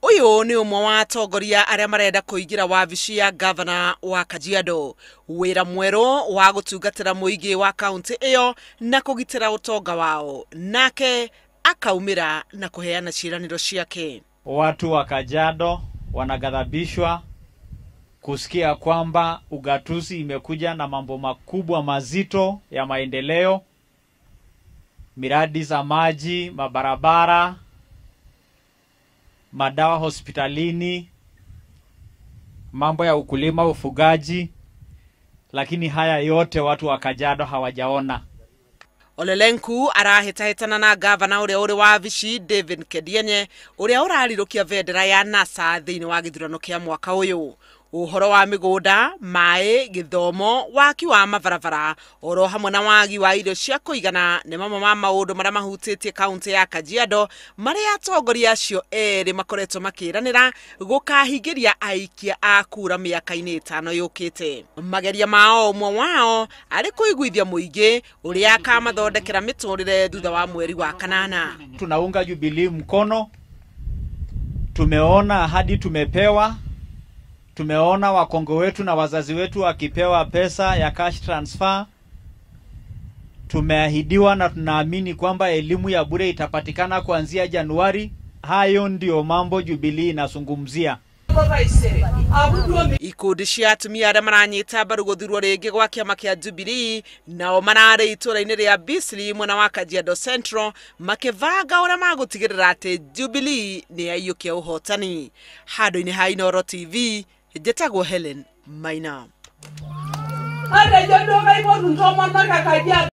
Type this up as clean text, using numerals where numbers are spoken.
Uyu ni umwe wa atongoria aria marenda kuigira wabici ya gavana wa Kajiado, wira mweru wa gutungatira muigi wa kaunti iyo na kugitira utonga wao, nake akaumira na kuheana ciiraniro ciake. Watu wa Kajiado wanagadhabishwa kusikia kwamba ugatuzi imekuja na mambo makubwa mazito ya maendeleo, miradi za maji, mabarabara, madawa hospitalini, mambo ya ukulima, ufugaji, lakini haya yote watu wa Kajiado hawajaona. Ole Lenku arahitahitana na gavana uria uri wabici David Kedienye uria urarirukia vendera ya NASA thiini wa githurano kia mwaka uyu. Uhoro wa migunda, mai, githomo, waki wa mabarabara, oro hamwe na wagi wa irio cia kuigana ni mamwe ma maundu maria mahutitie kaunti ya Kajiado, maria atongoria acio eri makoretwo makiranira gukahingiria aikia a kura miaka-ini 5 yukite. Mageria mao umwe wao ari kuiguithia muingi uria akamathondekera miturire thutha wa mweri wa kanana. Tunaunga Jubilee mkono. Tumeona ahadi tumepewa. Tumeona wakongo wetu na wazazi wetu wakipewa pesa ya cash transfer. Tumeahidiwa na tunaamini kwamba elimu ya bure itapatikana kuanzia Januari. Hayo ndio mambo Jubilee inazungumzia. Ikundi cia atumia aria maranyita mbaru guthurwo ringi gwa kiama kia Jubilee nao marari itũra-inĩ ria Bisri mwena wa Kajiado Central makivanga uria magutigirira ati Jubilee ni yaiyukia uhotani. Handu-ini ha Inooro TV, Jetagwo Helen Maina.